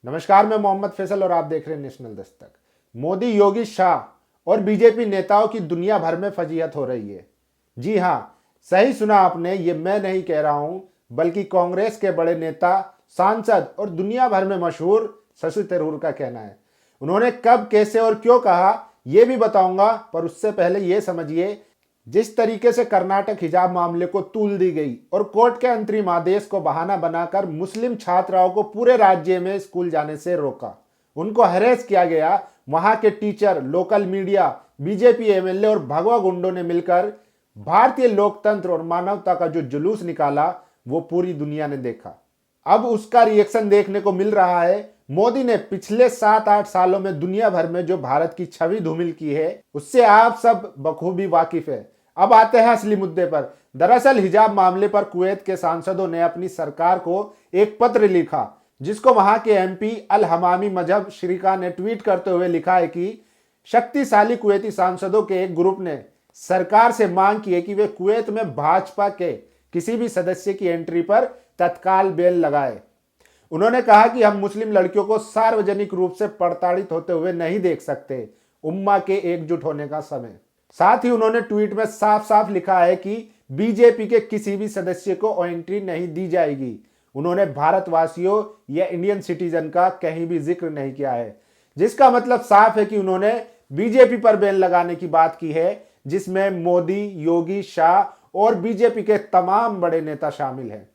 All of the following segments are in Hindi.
नमस्कार, मैं मोहम्मद फैसल और आप देख रहे हैं नेशनल दस्तक। मोदी, योगी, शाह और बीजेपी नेताओं की दुनिया भर में फजीहत हो रही है। जी हाँ, सही सुना आपने, ये मैं नहीं कह रहा हूं, बल्कि कांग्रेस के बड़े नेता, सांसद और दुनिया भर में मशहूर शशि थरूर का कहना है। उन्होंने कब, कैसे और क्यों कहा, यह भी बताऊंगा, पर उससे पहले यह समझिए, जिस तरीके से कर्नाटक हिजाब मामले को तूल दी गई और कोर्ट के अंतरिम आदेश को बहाना बनाकर मुस्लिम छात्राओं को पूरे राज्य में स्कूल जाने से रोका, उनको हरेस किया गया, वहां के teacher, local media, BJP MLA और भगवा गुंडों ने मिलकर भारतीय लोकतंत्र और मानवता का जो जुलूस निकाला, वो पूरी दुनिया ने देखा। अब उसका रिएक्शन देखने को मिल रहा है। मोदी ने पिछले 7-8 सालों में दुनिया भर में जो भारत की छवि धूमिल की है, उससे आप सब बखूबी वाकिफ है। अब आते हैं असली मुद्दे पर। दरअसल हिजाब मामले पर कुवैत के सांसदों ने अपनी सरकार को एक पत्र लिखा, जिसको वहां के एमपी अल हमामी मजहब श्रीका ने ट्वीट करते हुए लिखा है कि शक्तिशाली कुवैती सांसदों के एक ग्रुप ने सरकार से मांग की है कि वे कुवैत में भाजपा के किसी भी सदस्य की एंट्री पर तत्काल बैन लगाए। उन्होंने कहा कि हम मुस्लिम लड़कियों को सार्वजनिक रूप से प्रताड़ित होते हुए नहीं देख सकते। उम्मा के एकजुट होने का समय। साथ ही उन्होंने ट्वीट में साफ साफ लिखा है कि बीजेपी के किसी भी सदस्य को एंट्री नहीं दी जाएगी। उन्होंने भारतवासियों या इंडियन सिटीजन का कहीं भी जिक्र नहीं किया है, जिसका मतलब साफ है कि उन्होंने बीजेपी पर बैन लगाने की बात की है, जिसमें मोदी, योगी, शाह और बीजेपी के तमाम बड़े नेता शामिल हैं।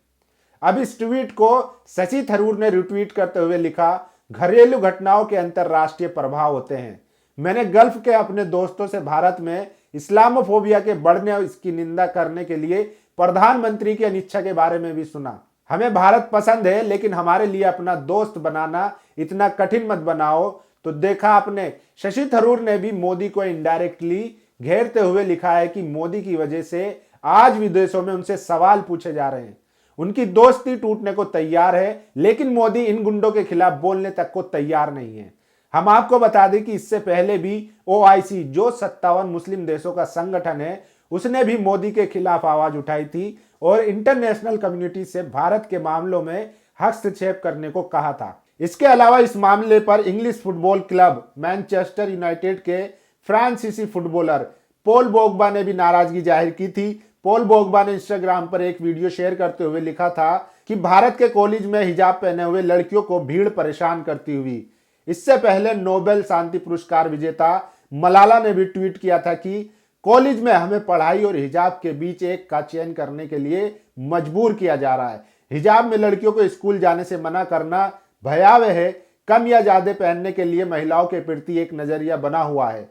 अब इस ट्वीट को शशि थरूर ने रिट्वीट करते हुए लिखा, घरेलू घटनाओं के अंतरराष्ट्रीय प्रभाव होते हैं। मैंने गल्फ के अपने दोस्तों से भारत में इस्लामोफोबिया के बढ़ने और इसकी निंदा करने के लिए प्रधानमंत्री की अनिच्छा के बारे में भी सुना। हमें भारत पसंद है, लेकिन हमारे लिए अपना दोस्त बनाना इतना कठिन मत बनाओ। तो देखा आपने, शशि थरूर ने भी मोदी को इनडायरेक्टली घेरते हुए लिखा है कि मोदी की वजह से आज विदेशों में उनसे सवाल पूछे जा रहे हैं। उनकी दोस्ती टूटने को तैयार है, लेकिन मोदी इन गुंडों के खिलाफ बोलने तक को तैयार नहीं है। हम आपको बता दें कि इससे पहले भी ओआईसी, जो 57 मुस्लिम देशों का संगठन है, उसने भी मोदी के खिलाफ आवाज उठाई थी और इंटरनेशनल कम्युनिटी से भारत के मामलों में हस्तक्षेप करने को कहा था। इसके अलावा इस मामले पर English football club Manchester United के फ्रांसीसी फुटबॉलर पॉल पोग्बा ने भी नाराजगी जाहिर की थी। पॉल पोग्बा ने इंस्टाग्राम पर एक वीडियो शेयर करते हुए लिखा था कि भारत के कॉलेज में हिजाब पहने हुए लड़कियों को भीड़ परेशान करती हुई। इससे पहले नोबेल शांति पुरस्कार विजेता मलाला ने भी ट्वीट किया था कि कॉलेज में हमें पढ़ाई और हिजाब के बीच एक का चयन करने के लिए मजबूर किया जा रहा है। हिजाब में लड़कियों को स्कूल जाने से मना करना भयावह है। कम या ज्यादा पहनने के लिए महिलाओं के प्रति एक नजरिया बना हुआ है।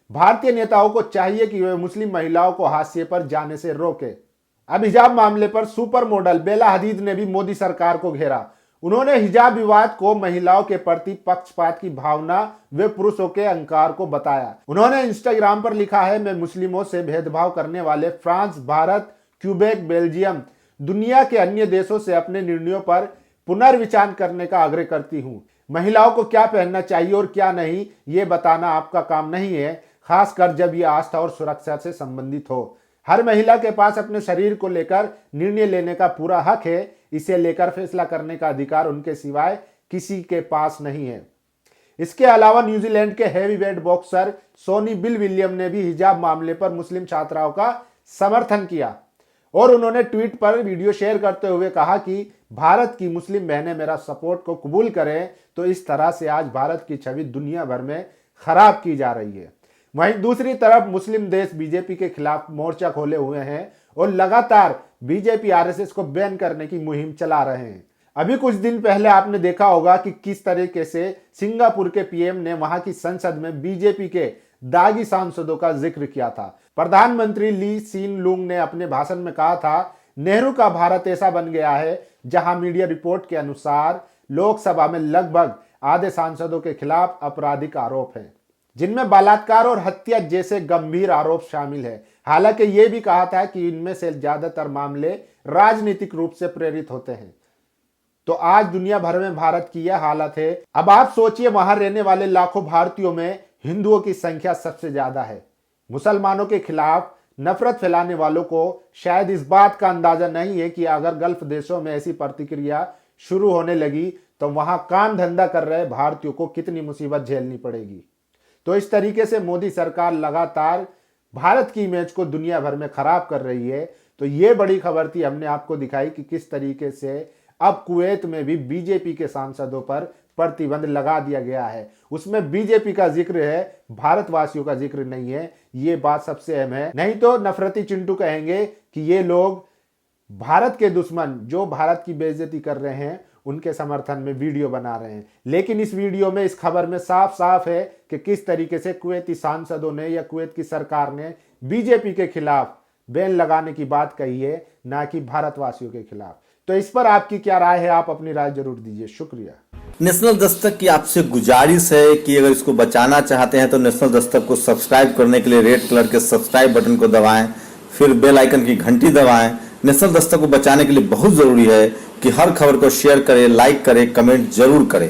भारतीय नेताओं को चाहिए कि वे मुस्लिम महिलाओं को हाशिए पर जाने से रोके। अब हिजाब मामले पर सुपर मॉडल बेला हदीद ने भी मोदी सरकार को घेरा। उन्होंने हिजाब विवाद को महिलाओं के प्रति पक्षपात की भावना व पुरुषों के अहंकार को बताया। उन्होंने इंस्टाग्राम पर लिखा है, मैं मुस्लिमों से भेदभाव करने वाले फ्रांस, भारत, क्यूबेक, बेल्जियम, दुनिया के अन्य देशों से अपने निर्णयों पर पुनर्विचार करने का आग्रह करती हूँ। महिलाओं को क्या पहनना चाहिए और क्या नहीं, ये बताना आपका काम नहीं है, खासकर जब यह आस्था और सुरक्षा से संबंधित हो। हर महिला के पास अपने शरीर को लेकर निर्णय लेने का पूरा हक है। इसे लेकर फैसला करने का अधिकार उनके सिवाय किसी के पास नहीं है। इसके अलावा न्यूजीलैंड के heavyweight boxer Sonny Bill William ने भी हिजाब मामले पर मुस्लिम छात्राओं का समर्थन किया और उन्होंने ट्वीट पर वीडियो शेयर करते हुए कहा कि भारत की मुस्लिम बहनें मेरा सपोर्ट को कबूल करें। तो इस तरह से आज भारत की छवि दुनिया भर में खराब की जा रही है। वहीं दूसरी तरफ मुस्लिम देश बीजेपी के खिलाफ मोर्चा खोले हुए हैं और लगातार बीजेपी आरएसएस को बैन करने की मुहिम चला रहे हैं। अभी कुछ दिन पहले आपने देखा होगा कि किस तरीके से सिंगापुर के पीएम ने वहां की संसद में बीजेपी के दागी सांसदों का जिक्र किया था। प्रधानमंत्री ली सीन लुंग ने अपने भाषण में कहा था, नेहरू का भारत ऐसा बन गया है जहां मीडिया रिपोर्ट के अनुसार लोकसभा में लगभग आधे सांसदों के खिलाफ आपराधिक आरोप हैं, जिनमें बलात्कार और हत्या जैसे गंभीर आरोप शामिल है। हालांकि यह भी कहा था कि इनमें से ज्यादातर मामले राजनीतिक रूप से प्रेरित होते हैं। तो आज दुनिया भर में भारत की यह हालत है। अब आप सोचिए, वहां रहने वाले लाखों भारतीयों में हिंदुओं की संख्या सबसे ज्यादा है। मुसलमानों के खिलाफ नफरत फैलाने वालों को शायद इस बात का अंदाजा नहीं है कि अगर गल्फ देशों में ऐसी प्रतिक्रिया शुरू होने लगी तो वहां काम धंधा कर रहे भारतीयों को कितनी मुसीबत झेलनी पड़ेगी। तो इस तरीके से मोदी सरकार लगातार भारत की इमेज को दुनिया भर में खराब कर रही है। तो ये बड़ी खबर थी, हमने आपको दिखाई कि किस तरीके से अब कुवैत में भी बीजेपी के सांसदों पर प्रतिबंध लगा दिया गया है। उसमें बीजेपी का जिक्र है, भारतवासियों का जिक्र नहीं है। ये बात सबसे अहम है, नहीं तो नफरती चिंटू कहेंगे कि ये लोग भारत के दुश्मन जो भारत की बेइज्जती कर रहे हैं उनके समर्थन में वीडियो बना रहे हैं। लेकिन इस वीडियो में, इस खबर में साफ साफ है कि किस तरीके से कुवैती सांसदों ने या कुवैत की सरकार ने बीजेपी के खिलाफ बैन लगाने की बात कही है, ना कि भारतवासियों के खिलाफ। तो इस पर आपकी क्या राय है, आप अपनी राय जरूर दीजिए। शुक्रिया। नेशनल दस्तक की आपसे गुजारिश है कि अगर इसको बचाना चाहते हैं तो नेशनल दस्तक को सब्सक्राइब करने के लिए रेड कलर के सब्सक्राइब बटन को दबाएं, फिर बेल आइकन की घंटी दबाएं। नेशनल दस्तक को बचाने के लिए बहुत जरूरी है कि हर खबर को शेयर करें, लाइक करें, कमेंट जरूर करें।